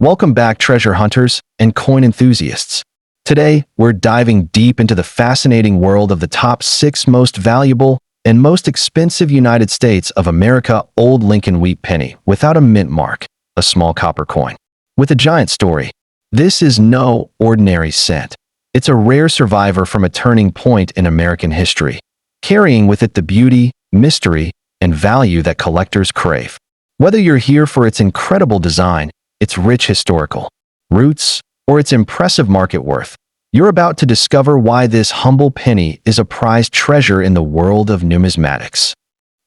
Welcome back, treasure hunters and coin enthusiasts. Today, we're diving deep into the fascinating world of the top 6 most valuable and most expensive United States of America Old Lincoln Wheat Penny without a mint mark, a small copper coin with a giant story. This is no ordinary cent. It's a rare survivor from a turning point in American history, carrying with it the beauty, mystery, and value that collectors crave. Whether you're here for its incredible design, its rich historical roots, or its impressive market worth, you're about to discover why this humble penny is a prized treasure in the world of numismatics.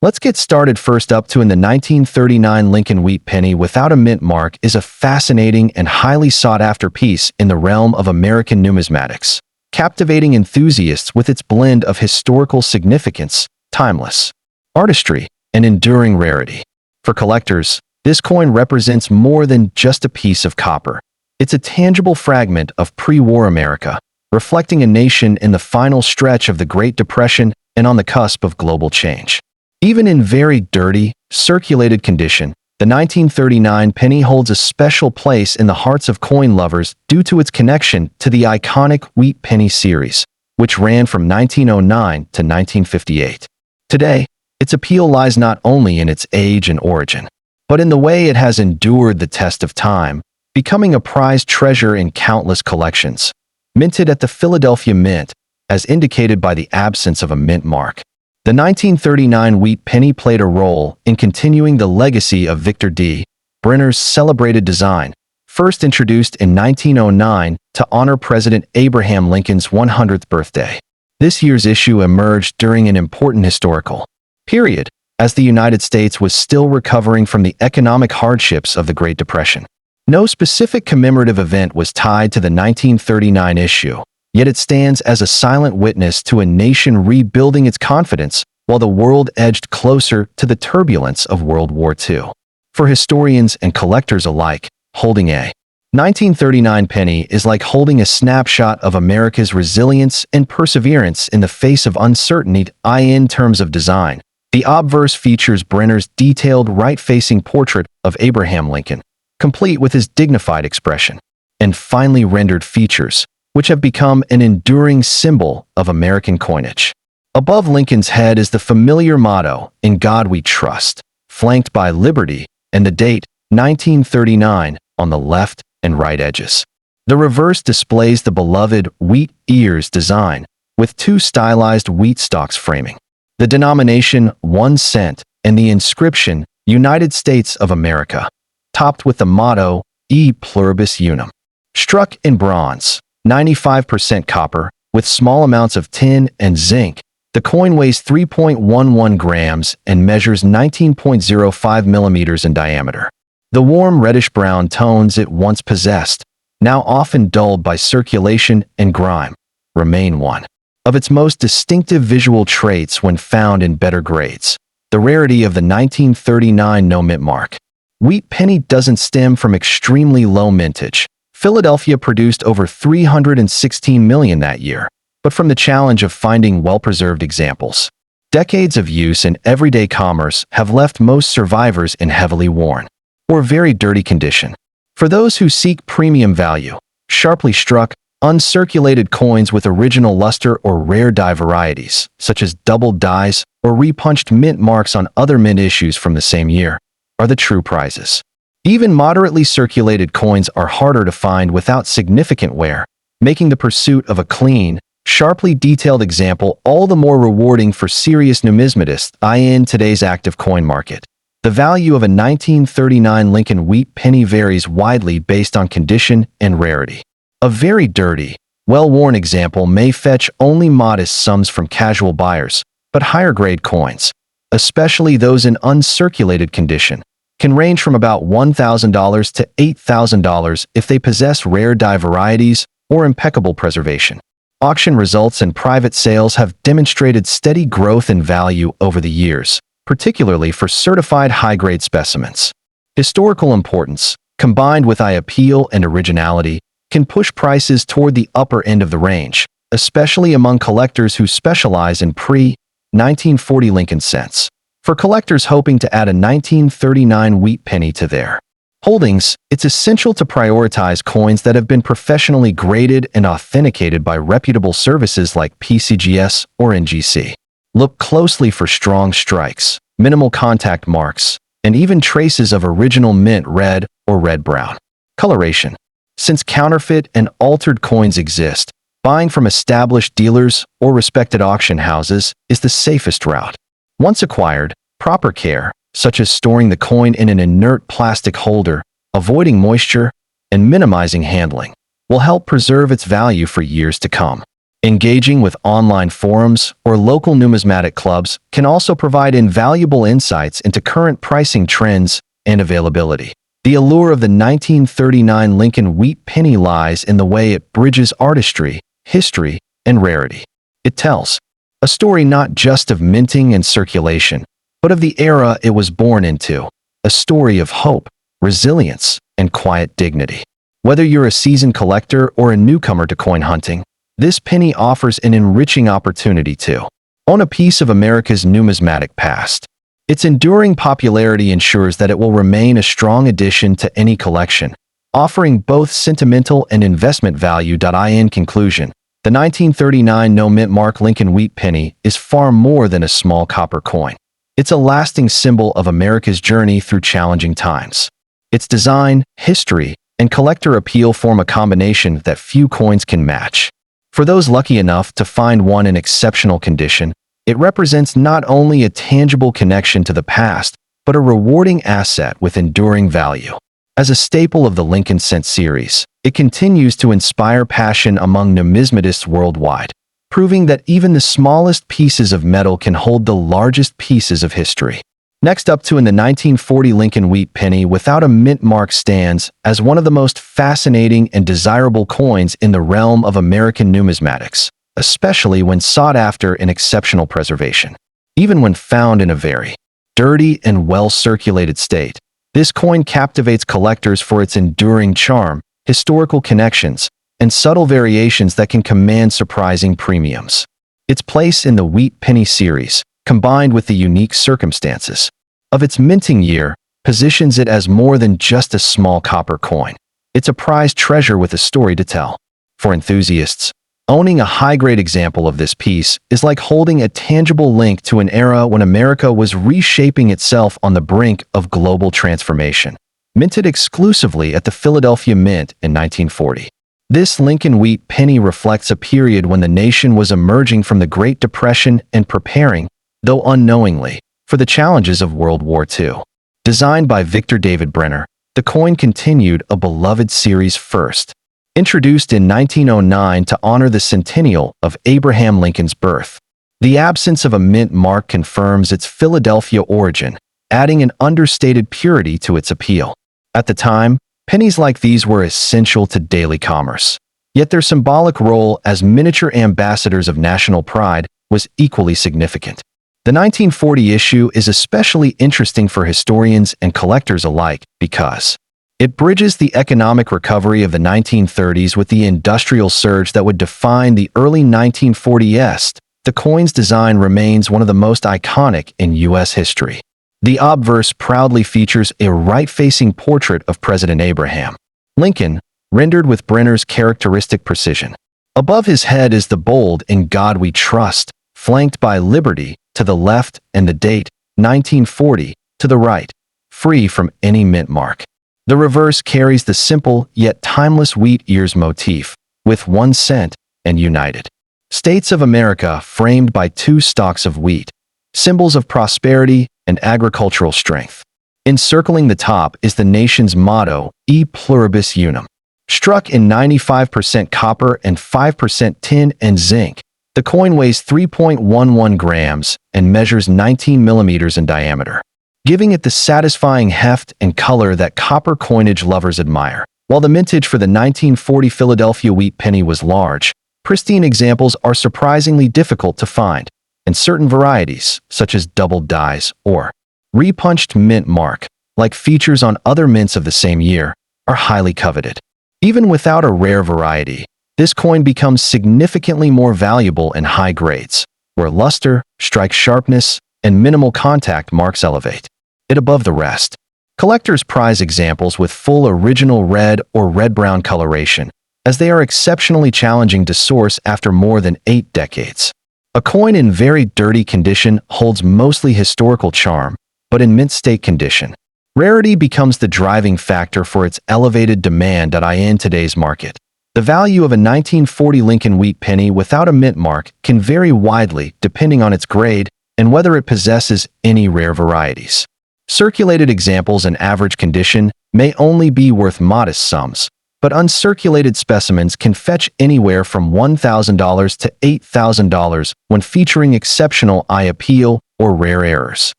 Let's get started. First up, in the 1939 Lincoln Wheat Penny without a mint mark is a fascinating and highly sought-after piece in the realm of American numismatics, captivating enthusiasts with its blend of historical significance, timeless artistry, and enduring rarity. For collectors, this coin represents more than just a piece of copper. It's a tangible fragment of pre-war America, reflecting a nation in the final stretch of the Great Depression and on the cusp of global change. Even in very dirty, circulated condition, the 1939 penny holds a special place in the hearts of coin lovers due to its connection to the iconic Wheat Penny series, which ran from 1909 to 1958. Today, its appeal lies not only in its age and origin, but in the way it has endured the test of time, becoming a prized treasure in countless collections. Minted at the Philadelphia Mint, as indicated by the absence of a mint mark. The 1939 Wheat Penny played a role in continuing the legacy of Victor D. Brenner's celebrated design, first introduced in 1909 to honor President Abraham Lincoln's 100th birthday. This year's issue emerged during an important historical period, as the United States was still recovering from the economic hardships of the Great Depression. No specific commemorative event was tied to the 1939 issue, yet it stands as a silent witness to a nation rebuilding its confidence while the world edged closer to the turbulence of World War II. For historians and collectors alike, holding a 1939 penny is like holding a snapshot of America's resilience and perseverance in the face of uncertainty. In terms of design, the obverse features Brenner's detailed right-facing portrait of Abraham Lincoln, complete with his dignified expression, and finely rendered features, which have become an enduring symbol of American coinage. Above Lincoln's head is the familiar motto, "In God We Trust," flanked by Liberty and the date, 1939, on the left and right edges. The reverse displays the beloved wheat ears design, with 2 stylized wheat stalks framing the denomination 1 cent and the inscription United States of America, topped with the motto E Pluribus Unum. Struck in bronze, 95% copper, with small amounts of tin and zinc, the coin weighs 3.11 grams and measures 19.05 millimeters in diameter. The warm reddish-brown tones it once possessed, now often dulled by circulation and grime, remain one of its most distinctive visual traits when found in better grades. The rarity of the 1939 no mint mark. Wheat Penny doesn't stem from extremely low mintage. Philadelphia produced over 316 million that year, but from the challenge of finding well-preserved examples. Decades of use in everyday commerce have left most survivors in heavily worn or very dirty condition. For those who seek premium value, sharply struck, uncirculated coins with original luster or rare die varieties, such as doubled dies or repunched mint marks on other mint issues from the same year, are the true prizes. Even moderately circulated coins are harder to find without significant wear, making the pursuit of a clean, sharply detailed example all the more rewarding for serious numismatists. In today's active coin market, the value of a 1939 Lincoln Wheat Penny varies widely based on condition and rarity. A very dirty, well-worn example may fetch only modest sums from casual buyers, but higher-grade coins, especially those in uncirculated condition, can range from about $1,000 to $8,000 if they possess rare die varieties or impeccable preservation. Auction results and private sales have demonstrated steady growth in value over the years, particularly for certified high-grade specimens. Historical importance, combined with eye appeal and originality, can push prices toward the upper end of the range, especially among collectors who specialize in pre-1940 Lincoln cents. For collectors hoping to add a 1939 Wheat Penny to their Holdings, it's essential to prioritize coins that have been professionally graded and authenticated by reputable services like PCGS or NGC. Look closely for strong strikes, minimal contact marks, and even traces of original mint red or red-brown coloration. Since counterfeit and altered coins exist, buying from established dealers or respected auction houses is the safest route. Once acquired, proper care, such as storing the coin in an inert plastic holder, avoiding moisture, and minimizing handling, will help preserve its value for years to come. Engaging with online forums or local numismatic clubs can also provide invaluable insights into current pricing trends and availability. The allure of the 1939 Lincoln Wheat Penny lies in the way it bridges artistry, history, and rarity. It tells a story not just of minting and circulation, but of the era it was born into, a story of hope, resilience, and quiet dignity. Whether you're a seasoned collector or a newcomer to coin hunting, this penny offers an enriching opportunity to own a piece of America's numismatic past. Its enduring popularity ensures that it will remain a strong addition to any collection, offering both sentimental and investment value. In conclusion, the 1939 no-mint mark Lincoln Wheat Penny is far more than a small copper coin. It's a lasting symbol of America's journey through challenging times. Its design, history, and collector appeal form a combination that few coins can match. For those lucky enough to find one in exceptional condition, it represents not only a tangible connection to the past, but a rewarding asset with enduring value. As a staple of the Lincoln Cent series, it continues to inspire passion among numismatists worldwide, proving that even the smallest pieces of metal can hold the largest pieces of history. Next up in the 1940 Lincoln Wheat Penny without a mint mark stands as one of the most fascinating and desirable coins in the realm of American numismatics, especially when sought after in exceptional preservation. Even when found in a very dirty and well-circulated state, this coin captivates collectors for its enduring charm, historical connections, and subtle variations that can command surprising premiums. Its place in the Wheat Penny series, combined with the unique circumstances of its minting year, positions it as more than just a small copper coin. It's a prized treasure with a story to tell. For enthusiasts, owning a high-grade example of this piece is like holding a tangible link to an era when America was reshaping itself on the brink of global transformation. Minted exclusively at the Philadelphia Mint in 1940. This Lincoln Wheat Penny reflects a period when the nation was emerging from the Great Depression and preparing, though unknowingly, for the challenges of World War II. Designed by Victor David Brenner, the coin continued a beloved series first. Introduced in 1909 to honor the centennial of Abraham Lincoln's birth, the absence of a mint mark confirms its Philadelphia origin, adding an understated purity to its appeal. At the time, pennies like these were essential to daily commerce. Yet their symbolic role as miniature ambassadors of national pride was equally significant. The 1940 issue is especially interesting for historians and collectors alike because it bridges the economic recovery of the 1930s with the industrial surge that would define the early 1940s. The coin's design remains one of the most iconic in U.S. history. The obverse proudly features a right-facing portrait of President Abraham Lincoln, rendered with Brenner's characteristic precision. Above his head is the bold "In God We Trust," flanked by Liberty to the left and the date, 1940, to the right, free from any mint mark. The reverse carries the simple yet timeless wheat ears motif, with 1 cent and United States of America framed by 2 stalks of wheat, symbols of prosperity and agricultural strength. Encircling the top is the nation's motto, E Pluribus Unum. Struck in 95% copper and 5% tin and zinc, the coin weighs 3.11 grams and measures 19 millimeters in diameter, giving it the satisfying heft and color that copper coinage lovers admire. While the mintage for the 1940 Philadelphia Wheat Penny was large, pristine examples are surprisingly difficult to find, and certain varieties, such as doubled dies or repunched mint mark, like features on other mints of the same year, are highly coveted. Even without a rare variety, this coin becomes significantly more valuable in high grades, where luster, strike sharpness, and minimal contact marks elevate it above the rest. Collectors prize examples with full original red or red-brown coloration, as they are exceptionally challenging to source after more than 8 decades. A coin in very dirty condition holds mostly historical charm, but in mint state condition, rarity becomes the driving factor for its elevated demand in today's market. The value of a 1940 Lincoln wheat penny without a mint mark can vary widely depending on its grade and whether it possesses any rare varieties. Circulated examples in average condition may only be worth modest sums, but uncirculated specimens can fetch anywhere from $1,000 to $8,000 when featuring exceptional eye appeal or rare errors.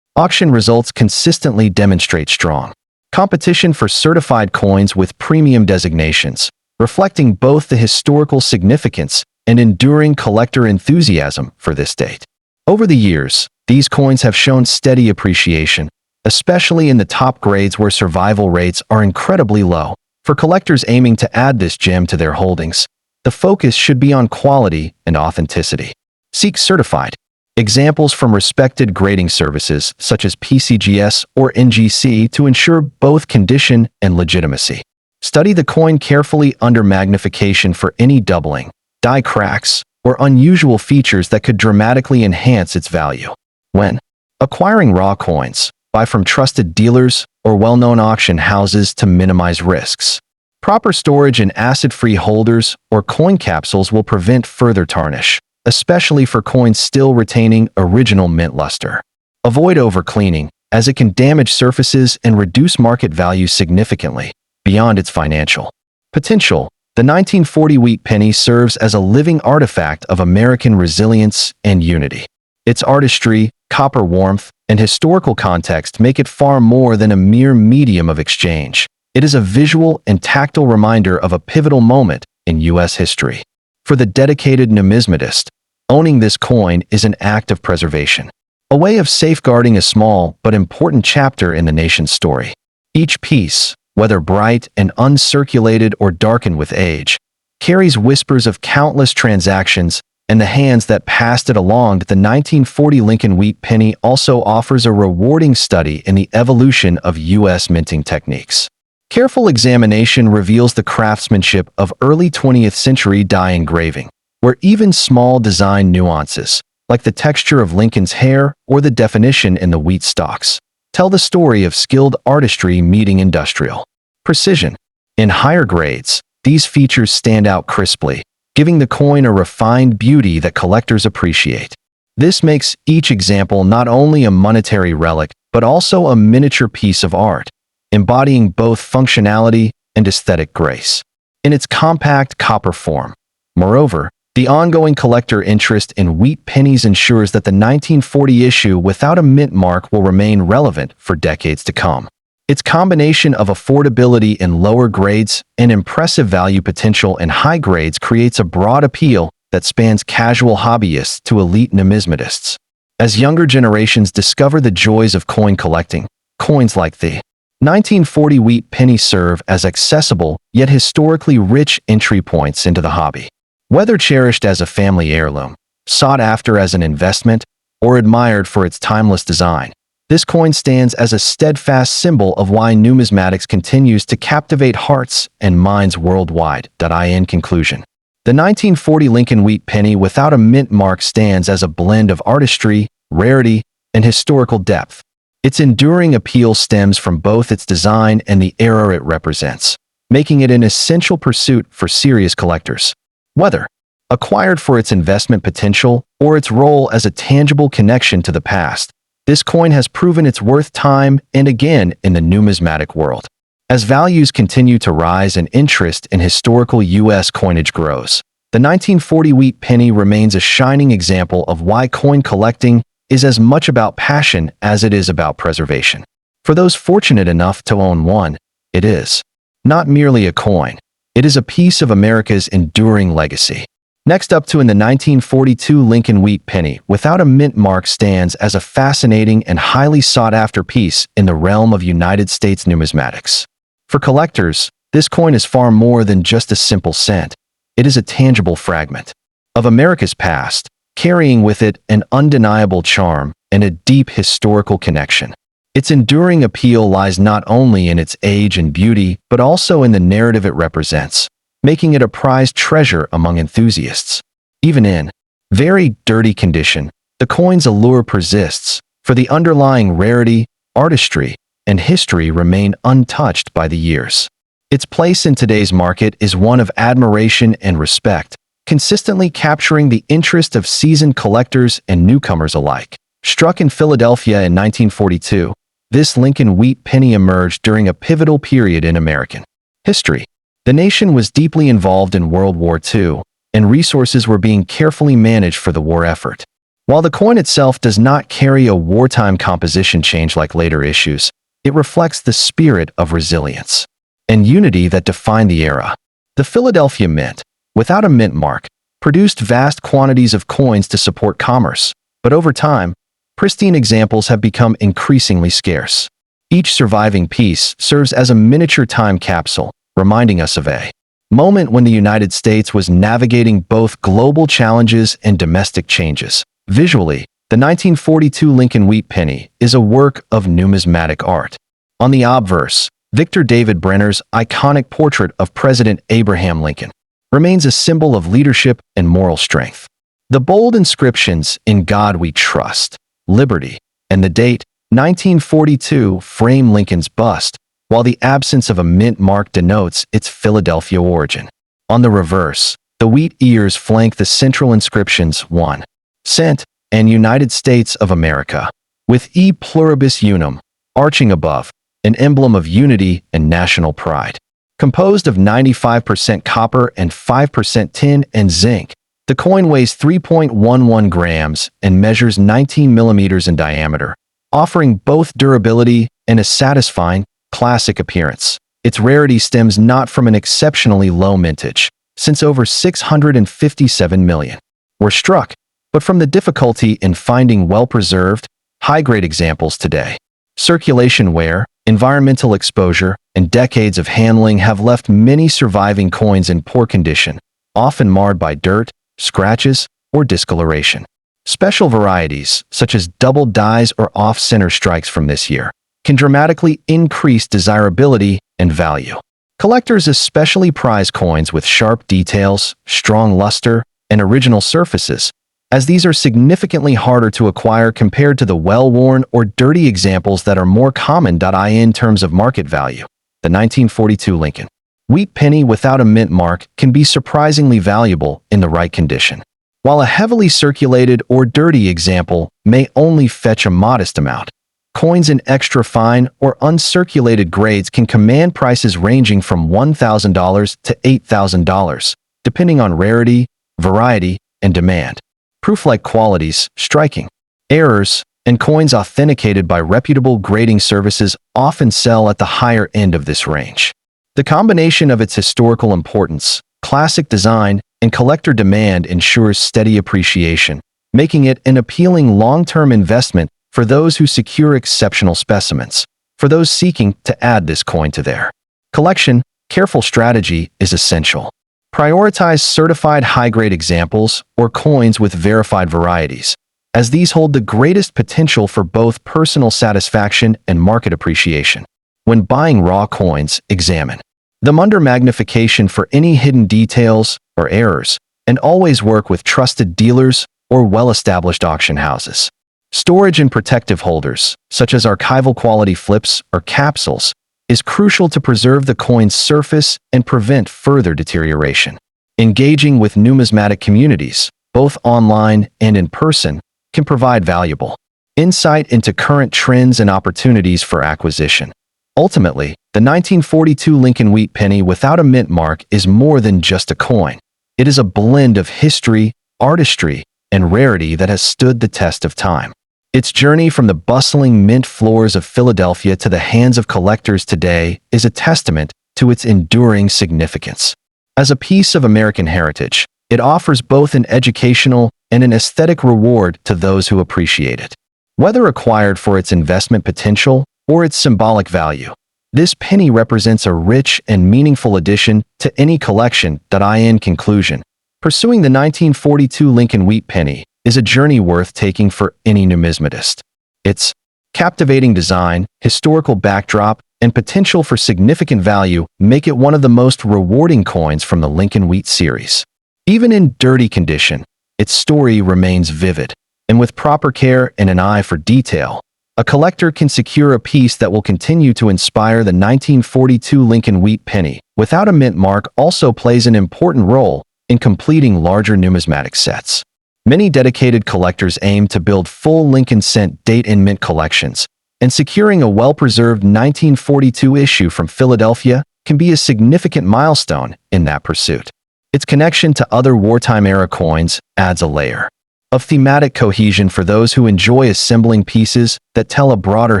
Auction results consistently demonstrate strong competition for certified coins with premium designations, reflecting both the historical significance and enduring collector enthusiasm for this date. Over the years, these coins have shown steady appreciation, especially in the top grades where survival rates are incredibly low. For collectors aiming to add this gem to their holdings, the focus should be on quality and authenticity. Seek certified examples from respected grading services such as PCGS or NGC to ensure both condition and legitimacy. Study the coin carefully under magnification for any doubling, die cracks, or unusual features that could dramatically enhance its value. When acquiring raw coins, buy from trusted dealers or well-known auction houses to minimize risks. Proper storage in acid-free holders or coin capsules will prevent further tarnish, especially for coins still retaining original mint luster. Avoid overcleaning, as it can damage surfaces and reduce market value significantly beyond its financial potential. The 1940 wheat penny serves as a living artifact of American resilience and unity. Its artistry, copper warmth, and historical context make it far more than a mere medium of exchange. It is a visual and tactile reminder of a pivotal moment in U.S. history. For the dedicated numismatist, owning this coin is an act of preservation, a way of safeguarding a small but important chapter in the nation's story. Each piece, whether bright and uncirculated or darkened with age, carries whispers of countless transactions and the hands that passed it along. The 1940 Lincoln wheat penny also offers a rewarding study in the evolution of U.S. minting techniques. Careful examination reveals the craftsmanship of early 20th century die engraving, where even small design nuances, like the texture of Lincoln's hair or the definition in the wheat stalks, tell the story of skilled artistry meeting industrial precision. In higher grades, these features stand out crisply, giving the coin a refined beauty that collectors appreciate. This makes each example not only a monetary relic, but also a miniature piece of art, embodying both functionality and aesthetic grace in its compact copper form. Moreover, the ongoing collector interest in wheat pennies ensures that the 1940 issue without a mint mark will remain relevant for decades to come. Its combination of affordability in lower grades and impressive value potential in high grades creates a broad appeal that spans casual hobbyists to elite numismatists. As younger generations discover the joys of coin collecting, coins like the 1940 wheat penny serve as accessible yet historically rich entry points into the hobby. Whether cherished as a family heirloom, sought after as an investment, or admired for its timeless design, this coin stands as a steadfast symbol of why numismatics continues to captivate hearts and minds worldwide. In conclusion, the 1940 Lincoln wheat penny without a mint mark stands as a blend of artistry, rarity, and historical depth. Its enduring appeal stems from both its design and the era it represents, making it an essential pursuit for serious collectors. Whether acquired for its investment potential or its role as a tangible connection to the past, this coin has proven its worth time and again in the numismatic world. As values continue to rise and interest in historical U.S. coinage grows, the 1940 wheat penny remains a shining example of why coin collecting is as much about passion as it is about preservation. For those fortunate enough to own one, it is not merely a coin, it is a piece of America's enduring legacy. Next up in the 1942 Lincoln wheat penny without a mint mark stands as a fascinating and highly sought-after piece in the realm of United States numismatics. For collectors, this coin is far more than just a simple cent. It is a tangible fragment of America's past, carrying with it an undeniable charm and a deep historical connection. Its enduring appeal lies not only in its age and beauty, but also in the narrative it represents, making it a prized treasure among enthusiasts. Even in very dirty condition, the coin's allure persists, for the underlying rarity, artistry, and history remain untouched by the years. Its place in today's market is one of admiration and respect, consistently capturing the interest of seasoned collectors and newcomers alike. Struck in Philadelphia in 1942, this Lincoln Wheat penny emerged during a pivotal period in American history. The nation was deeply involved in World War II, and resources were being carefully managed for the war effort. While the coin itself does not carry a wartime composition change like later issues, it reflects the spirit of resilience and unity that defined the era. The Philadelphia Mint, without a mint mark, produced vast quantities of coins to support commerce, but over time, pristine examples have become increasingly scarce. Each surviving piece serves as a miniature time capsule, reminding us of a moment when the United States was navigating both global challenges and domestic changes. Visually, the 1942 Lincoln Wheat penny is a work of numismatic art. On the obverse, Victor David Brenner's iconic portrait of President Abraham Lincoln remains a symbol of leadership and moral strength. The bold inscriptions, "In God We Trust," "Liberty," and the date, 1942, frame Lincoln's bust, while the absence of a mint mark denotes its Philadelphia origin. On the reverse, the wheat ears flank the central inscriptions 1 cent and United States of America, with E pluribus unum arching above, an emblem of unity and national pride. Composed of 95% copper and 5% tin and zinc, the coin weighs 3.11 grams and measures 19 millimeters in diameter, offering both durability and a satisfying, classic appearance. Its rarity stems not from an exceptionally low mintage, since over 657 million were struck, but from the difficulty in finding well-preserved, high-grade examples today. Circulation wear, environmental exposure, and decades of handling have left many surviving coins in poor condition, often marred by dirt, scratches, or discoloration. Special varieties, such as double dies or off-center strikes from this year, can dramatically increase desirability and value. Collectors especially prize coins with sharp details, strong luster, and original surfaces, as these are significantly harder to acquire compared to the well-worn or dirty examples that are more common. In terms of market value, the 1942 Lincoln Wheat penny without a mint mark can be surprisingly valuable in the right condition, while a heavily circulated or dirty example may only fetch a modest amount. Coins in extra fine or uncirculated grades can command prices ranging from $1,000 to $8,000, depending on rarity, variety, and demand. Proof-like qualities, striking errors, and coins authenticated by reputable grading services often sell at the higher end of this range. The combination of its historical importance, classic design, and collector demand ensures steady appreciation, making it an appealing long-term investment for those who secure exceptional specimens. For those seeking to add this coin to their collection, careful strategy is essential. Prioritize certified high-grade examples or coins with verified varieties, as these hold the greatest potential for both personal satisfaction and market appreciation. When buying raw coins, examine them under magnification for any hidden details or errors, and always work with trusted dealers or well-established auction houses. Storage and protective holders, such as archival quality flips or capsules, is crucial to preserve the coin's surface and prevent further deterioration. Engaging with numismatic communities, both online and in person, can provide valuable insight into current trends and opportunities for acquisition. Ultimately, the 1942 Lincoln Wheat penny without a mint mark is more than just a coin. It is a blend of history, artistry, and rarity that has stood the test of time. Its journey from the bustling mint floors of Philadelphia to the hands of collectors today is a testament to its enduring significance. As a piece of American heritage, it offers both an educational and an aesthetic reward to those who appreciate it. Whether acquired for its investment potential or its symbolic value, this penny represents a rich and meaningful addition to any collection. In conclusion, pursuing the 1942 Lincoln Wheat penny is a journey worth taking for any numismatist. Its Captivating design, historical backdrop, and potential for significant value make it one of the most rewarding coins from the Lincoln Wheat series. Even in dirty condition, its story remains vivid, and with proper care and an eye for detail, a collector can secure a piece that will continue to inspire. The 1942 Lincoln Wheat Penny, without a mint mark, also plays an important role in completing larger numismatic sets. Many dedicated collectors aim to build full Lincoln cent date and mint collections, and securing a well-preserved 1942 issue from Philadelphia can be a significant milestone in that pursuit. Its connection to other wartime-era coins adds a layer of thematic cohesion for those who enjoy assembling pieces that tell a broader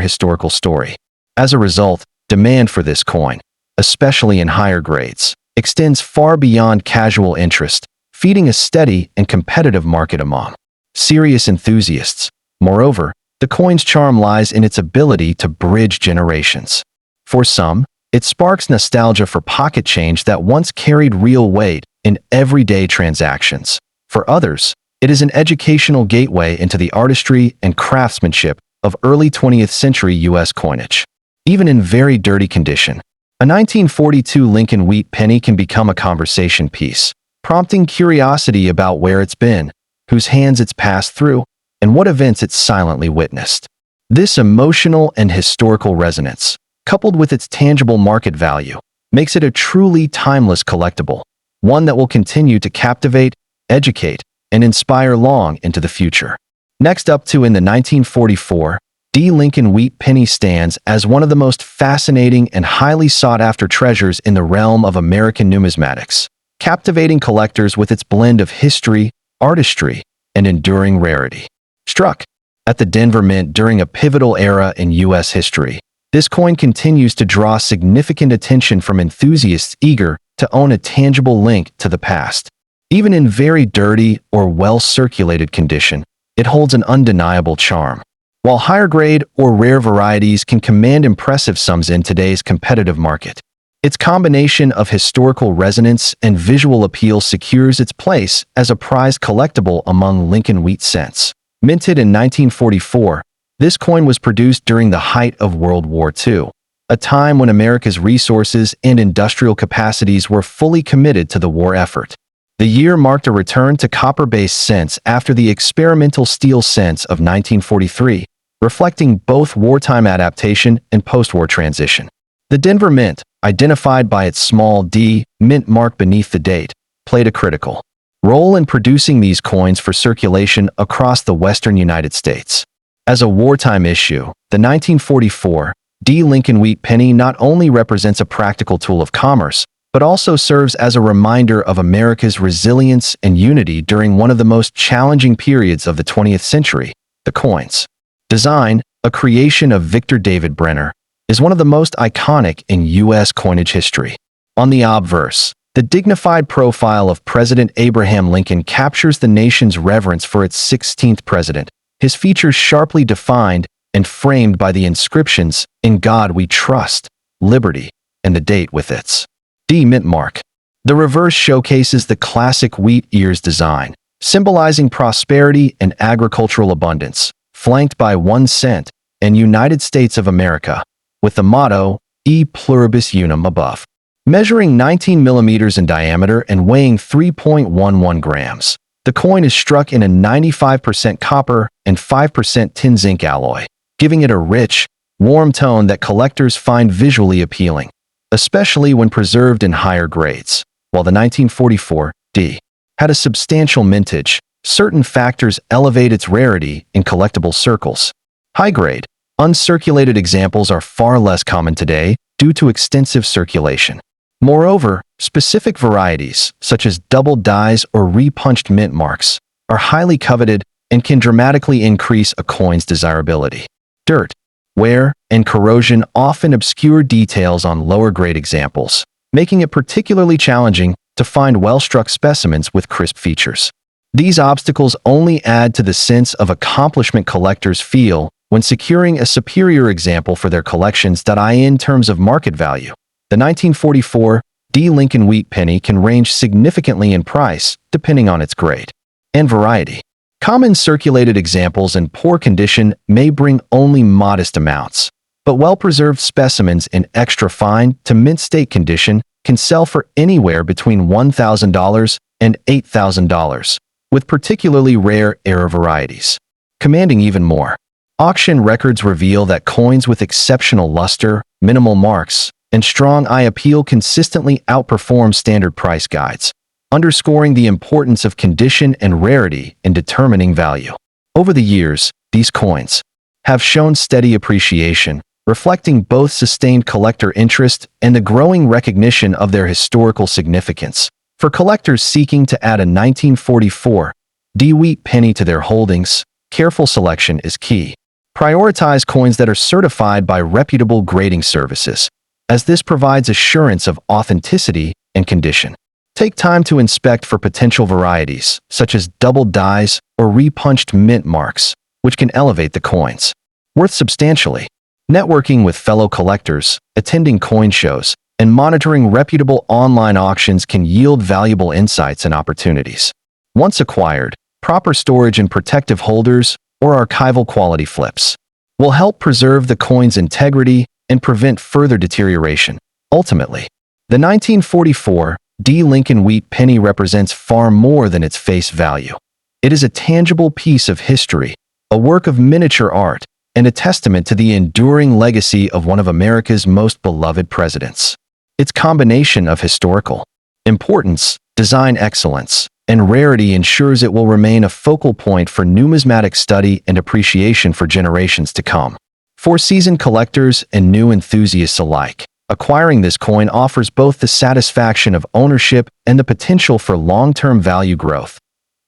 historical story. As a result, demand for this coin, especially in higher grades, extends far beyond casual interest, feeding a steady and competitive market among serious enthusiasts. Moreover, the coin's charm lies in its ability to bridge generations. For some, it sparks nostalgia for pocket change that once carried real weight in everyday transactions. For others, it is an educational gateway into the artistry and craftsmanship of early 20th century U.S. coinage. Even in very dirty condition, a 1942 Lincoln Wheat Penny can become a conversation piece, prompting curiosity about where it's been, whose hands it's passed through, and what events it's silently witnessed. This emotional and historical resonance, coupled with its tangible market value, makes it a truly timeless collectible, one that will continue to captivate, educate, and inspire long into the future. Next up in the 1944, Lincoln Wheat Penny stands as one of the most fascinating and highly sought-after treasures in the realm of American numismatics, captivating collectors with its blend of history, artistry, and enduring rarity. Struck at the Denver Mint during a pivotal era in U.S. history, this coin continues to draw significant attention from enthusiasts eager to own a tangible link to the past. Even in very dirty or well-circulated condition, it holds an undeniable charm. While higher-grade or rare varieties can command impressive sums in today's competitive market, its combination of historical resonance and visual appeal secures its place as a prized collectible among Lincoln Wheat cents. Minted in 1944, this coin was produced during the height of World War II, a time when America's resources and industrial capacities were fully committed to the war effort. The year marked a return to copper-based cents after the experimental steel cents of 1943, reflecting both wartime adaptation and post-war transition. The Denver Mint, identified by its small D mint mark beneath the date, played a critical role in producing these coins for circulation across the western United States. As a wartime issue, the 1944 Lincoln Wheat Penny not only represents a practical tool of commerce, but also serves as a reminder of America's resilience and unity during one of the most challenging periods of the 20th century. The coin's design, a creation of Victor David Brenner, is one of the most iconic in U.S. coinage history. On the obverse, the dignified profile of President Abraham Lincoln captures the nation's reverence for its 16th president, his features sharply defined and framed by the inscriptions, "In God We Trust," "Liberty," and the date with its D mint mark. The reverse showcases the classic wheat ears design, symbolizing prosperity and agricultural abundance, flanked by 1 cent and United States of America, with the motto, E pluribus unum above. Measuring 19 millimeters in diameter and weighing 3.11 grams, the coin is struck in a 95% copper and 5% tin zinc alloy, giving it a rich, warm tone that collectors find visually appealing, especially when preserved in higher grades. While the 1944 D had a substantial mintage, certain factors elevate its rarity in collectible circles. High-grade, uncirculated examples are far less common today due to extensive circulation. Moreover, specific varieties, such as double dies or repunched mint marks, are highly coveted and can dramatically increase a coin's desirability. Dirt, wear, and corrosion often obscure details on lower-grade examples, making it particularly challenging to find well-struck specimens with crisp features. These obstacles only add to the sense of accomplishment collectors feel when securing a superior example for their collections. In terms of market value, the 1944 Lincoln Wheat Penny can range significantly in price depending on its grade and variety. Common circulated examples in poor condition may bring only modest amounts, but well-preserved specimens in extra fine to mint state condition can sell for anywhere between $1,000 and $8,000, with particularly rare era varieties, commanding even more. Auction records reveal that coins with exceptional luster, minimal marks, and strong eye appeal consistently outperform standard price guides, underscoring the importance of condition and rarity in determining value. Over the years, these coins have shown steady appreciation, reflecting both sustained collector interest and the growing recognition of their historical significance. For collectors seeking to add a 1944 Wheat penny to their holdings, careful selection is key. Prioritize coins that are certified by reputable grading services, as this provides assurance of authenticity and condition. Take time to inspect for potential varieties, such as double dyes or repunched mint marks, which can elevate the coins worth substantially. Networking with fellow collectors, attending coin shows, and monitoring reputable online auctions can yield valuable insights and opportunities. Once acquired, proper storage in protective holders or archival quality flips will help preserve the coin's integrity and prevent further deterioration. Ultimately, the 1944 Lincoln Wheat penny represents far more than its face value. It is a tangible piece of history, a work of miniature art, and a testament to the enduring legacy of one of America's most beloved presidents. Its combination of historical importance, design excellence, and rarity ensures it will remain a focal point for numismatic study and appreciation for generations to come. For seasoned collectors and new enthusiasts alike, acquiring this coin offers both the satisfaction of ownership and the potential for long-term value growth.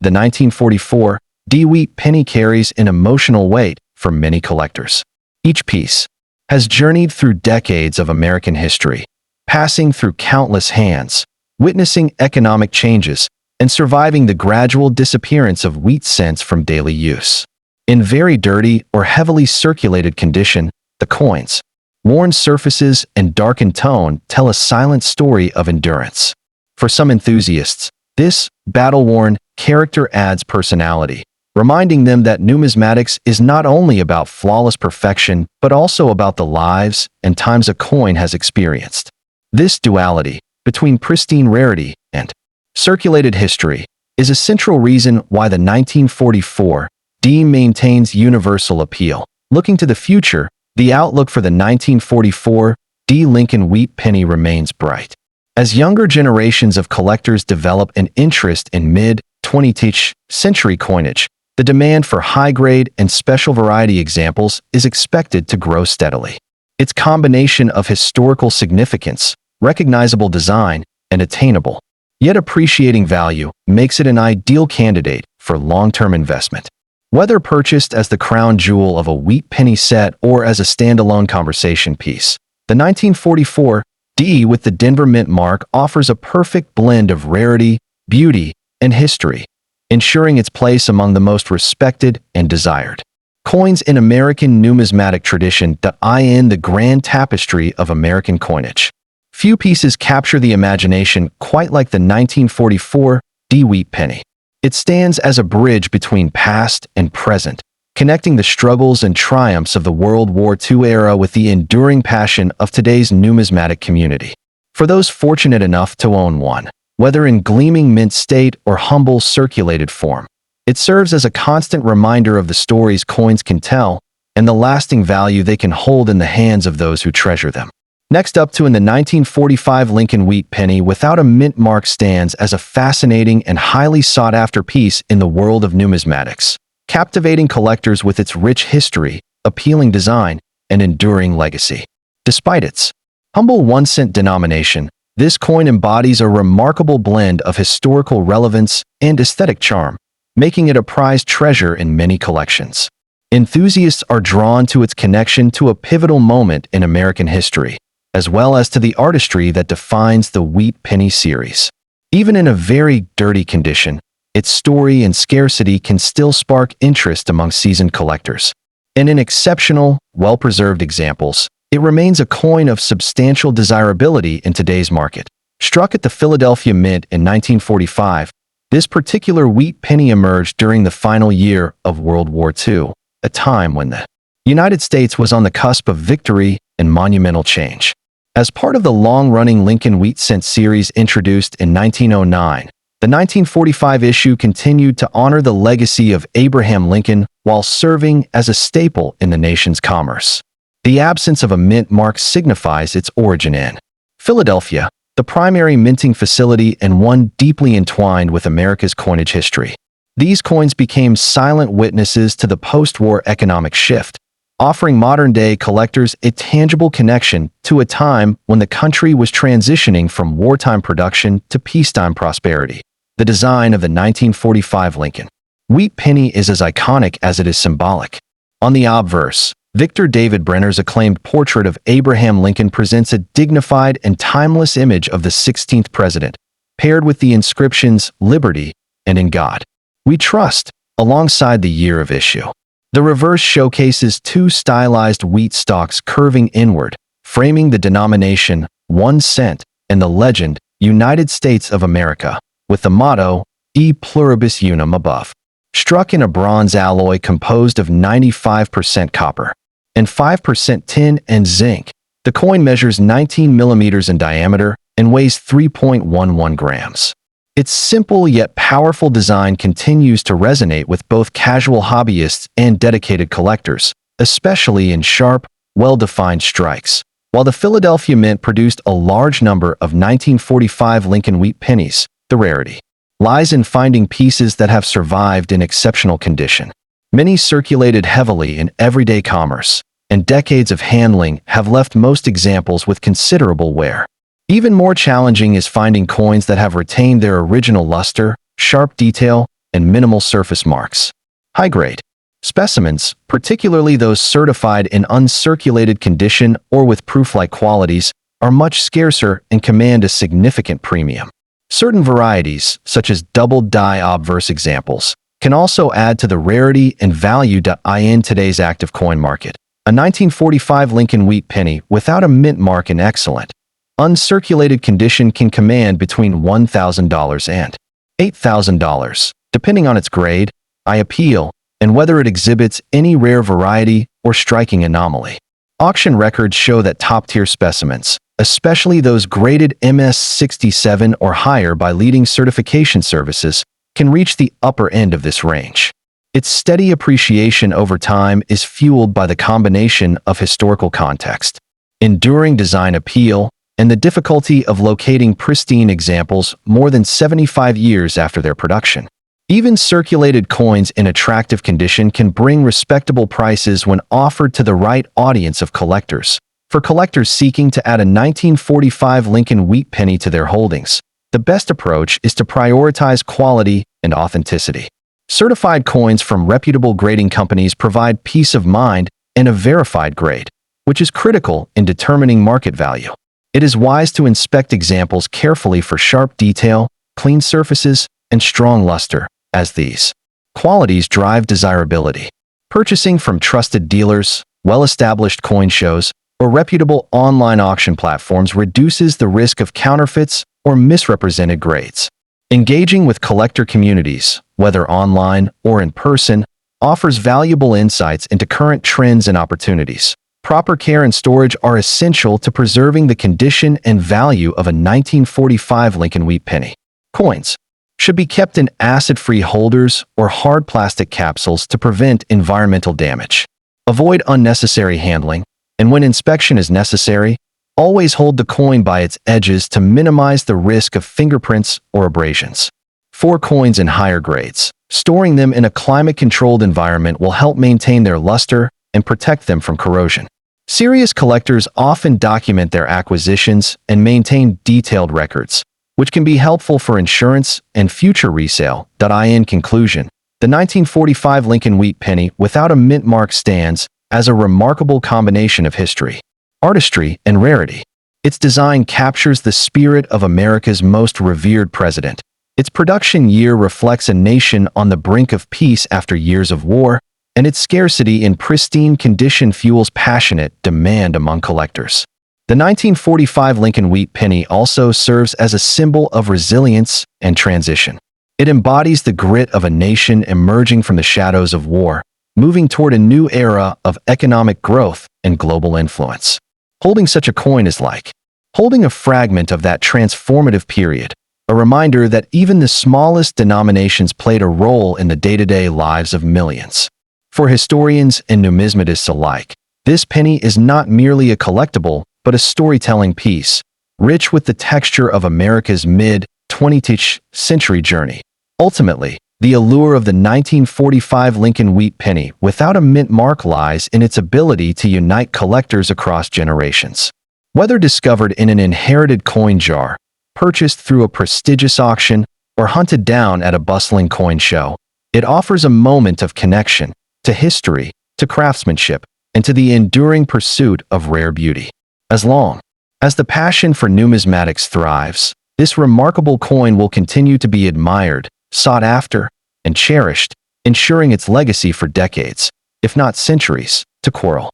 The 1944 Wheat penny carries an emotional weight for many collectors. Each piece has journeyed through decades of American history, passing through countless hands, witnessing economic changes, and surviving the gradual disappearance of wheat cents from daily use. In very dirty or heavily circulated condition, the coins, worn surfaces, and darkened tone tell a silent story of endurance. For some enthusiasts, this battle-worn character adds personality, reminding them that numismatics is not only about flawless perfection, but also about the lives and times a coin has experienced. This duality between pristine rarity and circulated history is a central reason why the 1944 maintains universal appeal. Looking to the future, the outlook for the 1944 Lincoln Wheat penny remains bright. As younger generations of collectors develop an interest in mid-20th century coinage, the demand for high-grade and special variety examples is expected to grow steadily. Its combination of historical significance, recognizable design, and attainable, yet appreciating value makes it an ideal candidate for long-term investment. Whether purchased as the crown jewel of a wheat penny set or as a standalone conversation piece, the 1944 with the Denver Mint mark offers a perfect blend of rarity, beauty, and history, ensuring its place among the most respected and desired coins in American numismatic tradition. In the grand tapestry of American coinage, few pieces capture the imagination quite like the 1944 Wheat penny. It stands as a bridge between past and present, connecting the struggles and triumphs of the World War II era with the enduring passion of today's numismatic community. For those fortunate enough to own one, whether in gleaming mint state or humble circulated form, it serves as a constant reminder of the stories coins can tell and the lasting value they can hold in the hands of those who treasure them. Next up in the 1945 Lincoln Wheat penny without a mint mark stands as a fascinating and highly sought-after piece in the world of numismatics, captivating collectors with its rich history, appealing design, and enduring legacy. Despite its humble 1-cent denomination, this coin embodies a remarkable blend of historical relevance and aesthetic charm, making it a prized treasure in many collections. Enthusiasts are drawn to its connection to a pivotal moment in American history, as well as to the artistry that defines the Wheat penny series. Even in a very dirty condition, its story and scarcity can still spark interest among seasoned collectors. And in exceptional, well-preserved examples, it remains a coin of substantial desirability in today's market. Struck at the Philadelphia Mint in 1945, This particular wheat penny emerged during the final year of World War II, a time when the United States was on the cusp of victory and monumental change. As part of the long-running Lincoln Wheat Cent series introduced in 1909, the 1945 issue continued to honor the legacy of Abraham Lincoln while serving as a staple in the nation's commerce. The absence of a mint mark signifies its origin in Philadelphia, the primary minting facility and one deeply entwined with America's coinage history. These coins became silent witnesses to the post-war economic shift, offering modern-day collectors a tangible connection to a time when the country was transitioning from wartime production to peacetime prosperity. The design of the 1945 Lincoln Wheat Penny is as iconic as it is symbolic. On the obverse, Victor David Brenner's acclaimed portrait of Abraham Lincoln presents a dignified and timeless image of the 16th president, paired with the inscriptions "Liberty" and "In God We Trust," alongside the year of issue. The reverse showcases two stylized wheat stalks curving inward, framing the denomination 1 cent and the legend United States of America, with the motto E Pluribus Unum above. Struck in a bronze alloy composed of 95% copper and 5% tin and zinc, the coin measures 19 millimeters in diameter and weighs 3.11 grams. Its simple yet powerful design continues to resonate with both casual hobbyists and dedicated collectors, especially in sharp, well-defined strikes. While the Philadelphia Mint produced a large number of 1945 Lincoln Wheat Pennies, the rarity lies in finding pieces that have survived in exceptional condition. Many circulated heavily in everyday commerce, and decades of handling have left most examples with considerable wear. Even more challenging is finding coins that have retained their original luster, sharp detail, and minimal surface marks. High-grade specimens, particularly those certified in uncirculated condition or with proof-like qualities, are much scarcer and command a significant premium. Certain varieties, such as double-die obverse examples, can also add to the rarity and value in today's active coin market. A 1945 Lincoln Wheat Penny without a mint mark in excellent, uncirculated condition can command between $1,000 and $8,000, depending on its grade, appeal, and whether it exhibits any rare variety or striking anomaly. Auction records show that top-tier specimens, especially those graded MS-67 or higher by leading certification services, can reach the upper end of this range. Its steady appreciation over time is fueled by the combination of historical context, enduring design appeal, and the difficulty of locating pristine examples more than 75 years after their production. Even circulated coins in attractive condition can bring respectable prices when offered to the right audience of collectors. For collectors seeking to add a 1945 Lincoln Wheat Penny to their holdings, the best approach is to prioritize quality and authenticity. Certified coins from reputable grading companies provide peace of mind and a verified grade, which is critical in determining market value. It is wise to inspect examples carefully for sharp detail, clean surfaces, and strong luster, as these qualities drive desirability. Purchasing from trusted dealers, well-established coin shows, or reputable online auction platforms reduces the risk of counterfeits or misrepresented grades. Engaging with collector communities, whether online or in person, offers valuable insights into current trends and opportunities. Proper care and storage are essential to preserving the condition and value of a 1945 Lincoln Wheat Penny. Coins should be kept in acid-free holders or hard plastic capsules to prevent environmental damage. Avoid unnecessary handling, and when inspection is necessary, always hold the coin by its edges to minimize the risk of fingerprints or abrasions. For coins in higher grades, storing them in a climate-controlled environment will help maintain their luster and protect them from corrosion. Serious collectors often document their acquisitions and maintain detailed records, which can be helpful for insurance and future resale. In conclusion, the 1945 Lincoln Wheat Penny without a mint mark stands as a remarkable combination of history, artistry, and rarity. Its design captures the spirit of America's most revered president. Its production year reflects a nation on the brink of peace after years of war, and its scarcity in pristine condition fuels passionate demand among collectors. The 1945 Lincoln Wheat Penny also serves as a symbol of resilience and transition. It embodies the grit of a nation emerging from the shadows of war, moving toward a new era of economic growth and global influence. Holding such a coin is like holding a fragment of that transformative period, a reminder that even the smallest denominations played a role in the day-to-day lives of millions. For historians and numismatists alike, this penny is not merely a collectible, but a storytelling piece, rich with the texture of America's mid-20th century journey. Ultimately, the allure of the 1945 Lincoln Wheat Penny without a mint mark lies in its ability to unite collectors across generations. Whether discovered in an inherited coin jar, purchased through a prestigious auction, or hunted down at a bustling coin show, it offers a moment of connection to history, to craftsmanship, and to the enduring pursuit of rare beauty. As long as the passion for numismatics thrives, this remarkable coin will continue to be admired, sought after, and cherished, ensuring its legacy for decades, if not centuries, to quarrel.